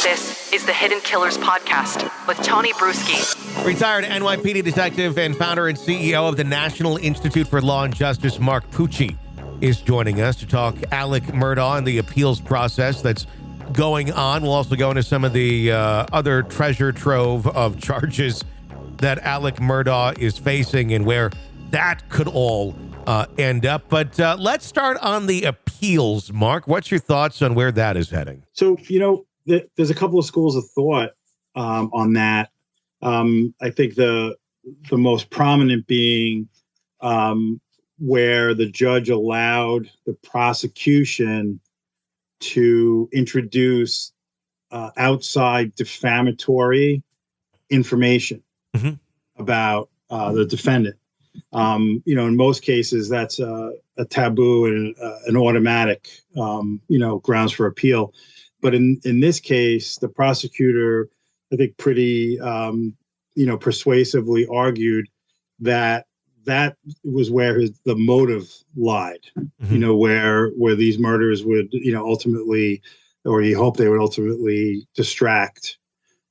This is the Hidden Killers Podcast with Tony Bruschi. Retired NYPD detective and founder and CEO of the National Institute for Law and Justice, Mark Pucci, is joining us to talk Alex Murdaugh and the appeals process that's going on. We'll also go into some of the other treasure trove of charges that Alex Murdaugh is facing and where that could all end up. But let's start on the appeals, Mark. What's your thoughts on where that is heading? So, there's a couple of schools of thought on that. I think the most prominent being where the judge allowed the prosecution to introduce outside defamatory information about the defendant. In most cases, that's a taboo and an automatic, grounds for appeal. But in this case, the prosecutor, I think, pretty, persuasively argued that was where the motive lied. Where these murders would, ultimately, or he hoped they would ultimately distract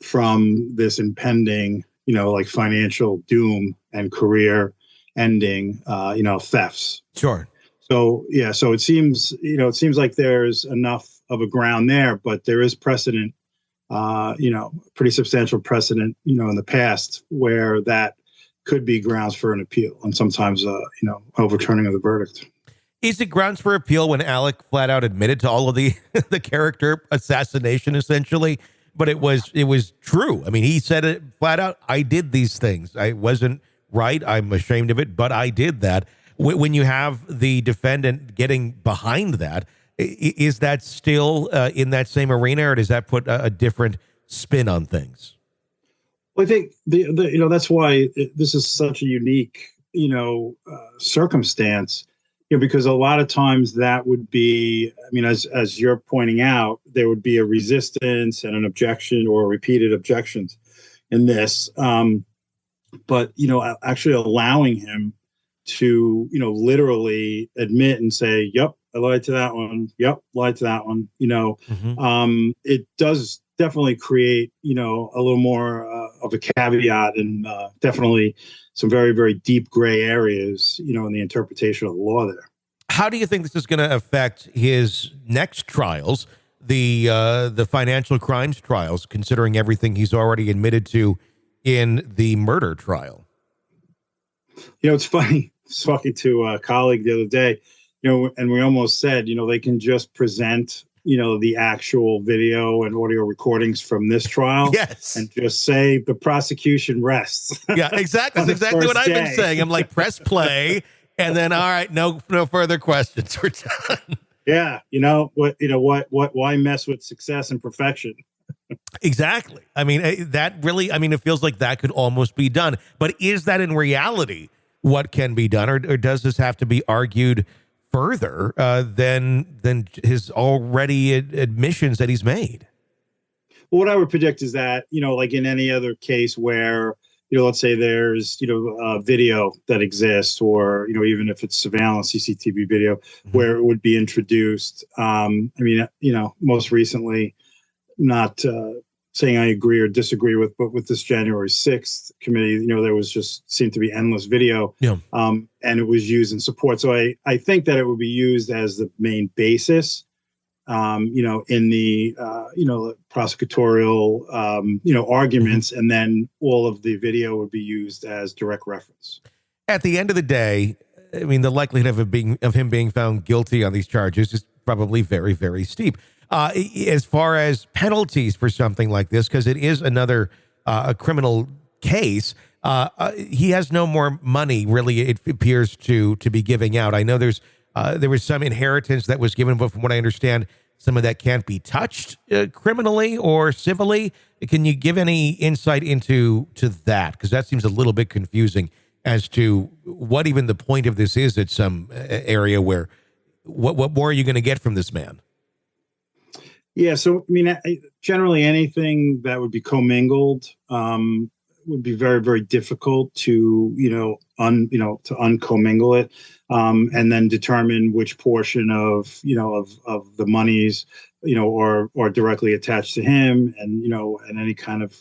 from this impending, financial doom and career ending, thefts. Sure. So it seems like there's enough of a ground there, but there is precedent, pretty substantial precedent, in the past where that could be grounds for an appeal and sometimes, overturning of the verdict. Is it grounds for appeal when Alec flat out admitted to all of the character assassination, essentially? But it was true. I mean, he said it flat out. I did these things. I wasn't right. I'm ashamed of it, but I did that. When you have the defendant getting behind that, is that still in that same arena, or does that put a different spin on things? Well, I think that's why this is such a unique circumstance. Because a lot of times that would be, as you're pointing out, there would be a resistance and an objection or repeated objections in this. But actually allowing him to, literally admit and say, yep, I lied to that one. Yep, lied to that one. It does definitely create, a little more of a caveat and definitely some very, very deep gray areas, in the interpretation of the law there. How do you think this is going to affect his next trials, the financial crimes trials, considering everything he's already admitted to in the murder trial? It's funny. I was talking to a colleague the other day, and we almost said, they can just present, the actual video and audio recordings from this trial. Yes. And just say the prosecution rests. Yeah, exactly. That's exactly what I've been saying. I'm like, press play, and then, all right, no further questions. We're done. Yeah. Why mess with success and perfection? Exactly. That really, it feels like that could almost be done. But is that in reality what can be done, or does this have to be argued further than his already admissions that he's made? Well, what I would predict is that, like in any other case where, let's say there's, video that exists, or, even if it's surveillance CCTV video, where it would be introduced. Most recently, not saying I agree or disagree with, but with this January 6th committee, there was just seemed to be endless video, and it was used in support. So I think that it would be used as the main basis, in the, prosecutorial, arguments, and then all of the video would be used as direct reference. At the end of the day, the likelihood of him being found guilty on these charges is probably very, very steep. As far as penalties for something like this, because it is another a criminal case, he has no more money, really, it appears to be giving out. I know there was some inheritance that was given, but from what I understand, some of that can't be touched criminally or civilly. Can you give any insight into that? Because that seems a little bit confusing as to what even the point of this is at some area where what more are you going to get from this man? Yeah, so generally anything that would be commingled would be very, very difficult to to uncommingle it, and then determine which portion of the monies or directly attached to him, and any kind of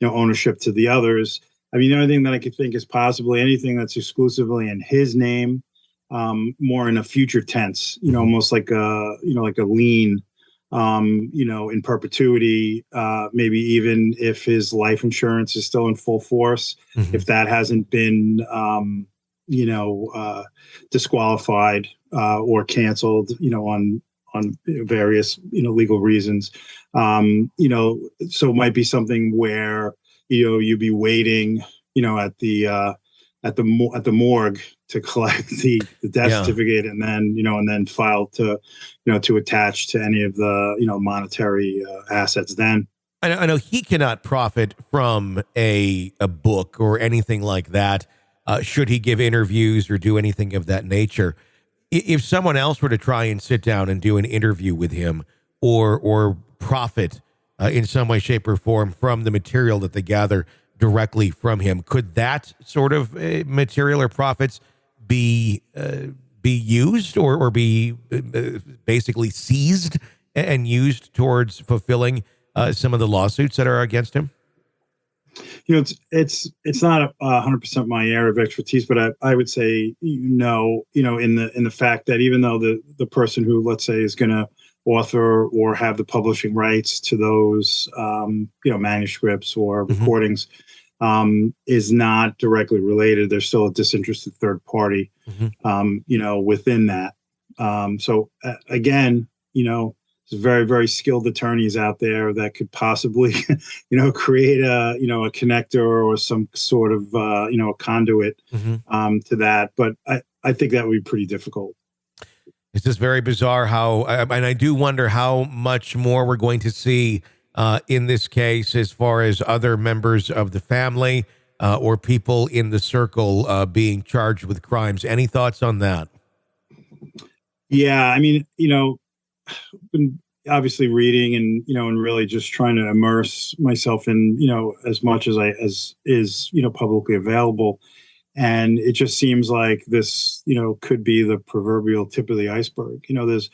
ownership to the others. I mean, the only thing that I could think is possibly anything that's exclusively in his name, more in a future tense, almost like a lien, in perpetuity, maybe even if his life insurance is still in full force, if that hasn't been, disqualified or canceled, on various, various reasons. So it might be something where, you'd be waiting, at the morgue to collect the death certificate, and then file to attach to any of the monetary assets. Then I know he cannot profit from a book or anything like that. Should he give interviews or do anything of that nature? If someone else were to try and sit down and do an interview with him, or profit in some way, shape, or form from the material that they gather directly from him, could that sort of material or profits be used or be basically seized and used towards fulfilling some of the lawsuits that are against him? It's not 100% my area of expertise, but I would say, in the fact that even though the person who, let's say, is going to author or have the publishing rights to those, manuscripts or recordings, is not directly related, there's still a disinterested third party, within that. So again, there's very, very skilled attorneys out there that could possibly, create a connector or some sort of, a conduit to that. But I think that would be pretty difficult. It's just very bizarre how, and I do wonder how much more we're going to see in this case as far as other members of the family or people in the circle being charged with crimes. Any thoughts on that? Yeah, I mean, been obviously reading and really just trying to immerse myself in, as much as is publicly available. And it just seems like this, could be the proverbial tip of the iceberg. There's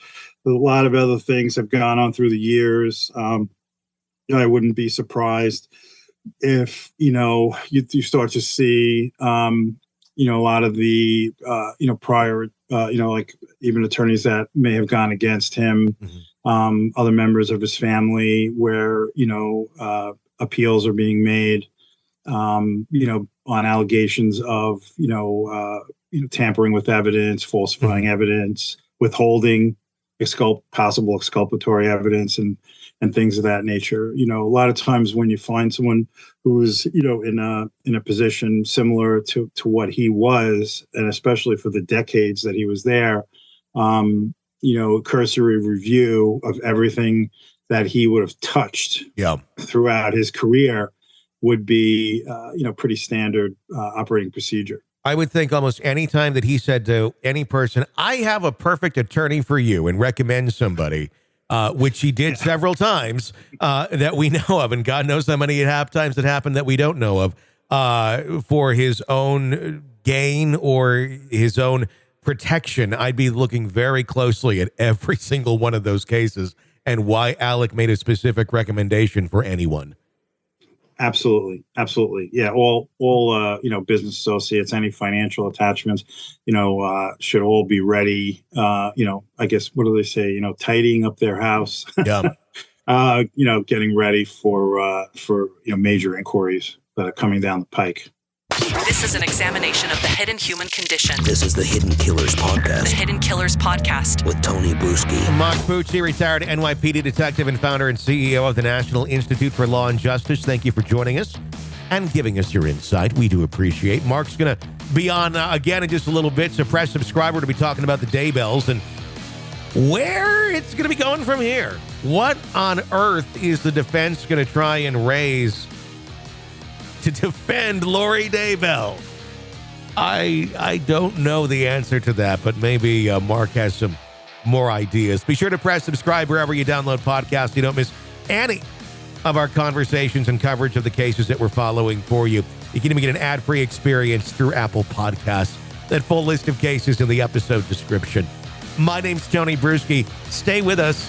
a lot of other things have gone on through the years. I wouldn't be surprised if, you start to see, a lot of the, prior, like even attorneys that may have gone against him, other members of his family where, appeals are being made, on allegations of, tampering with evidence, falsifying evidence, withholding possible exculpatory evidence and things of that nature. A lot of times when you find someone who is, in a position similar to what he was, and especially for the decades that he was there, cursory review of everything that he would have touched throughout his career would be, pretty standard operating procedure. I would think almost any time that he said to any person, I have a perfect attorney for you, and recommend somebody, which he did several times that we know of, and God knows how many times it happened that we don't know of, for his own gain or his own protection, I'd be looking very closely at every single one of those cases and why Alec made a specific recommendation for anyone. Absolutely. Yeah. All business associates, any financial attachments, should all be ready. I guess, what do they say? Tidying up their house. Yeah. Getting ready for major inquiries that are coming down the pike. This is an examination of the hidden human condition. This is the Hidden Killers Podcast. The Hidden Killers Podcast. With Tony Bruschi. Mark Pucci, retired NYPD detective and founder and CEO of the National Institute for Law and Justice. Thank you for joining us and giving us your insight. We do appreciate. Mark's going to be on again in just a little bit, so press subscribe. We're going to be talking about the Daybells and where it's going to be going from here. What on earth is the defense going to try and raise to defend Lori Daybell? I don't know the answer to that, but maybe Mark has some more ideas. Be sure to press subscribe wherever you download podcasts so you don't miss any of our conversations and coverage of the cases that we're following for you. You can even get an ad-free experience through Apple Podcasts. That full list of cases in the episode description. My name's Tony Bruschi. Stay with us.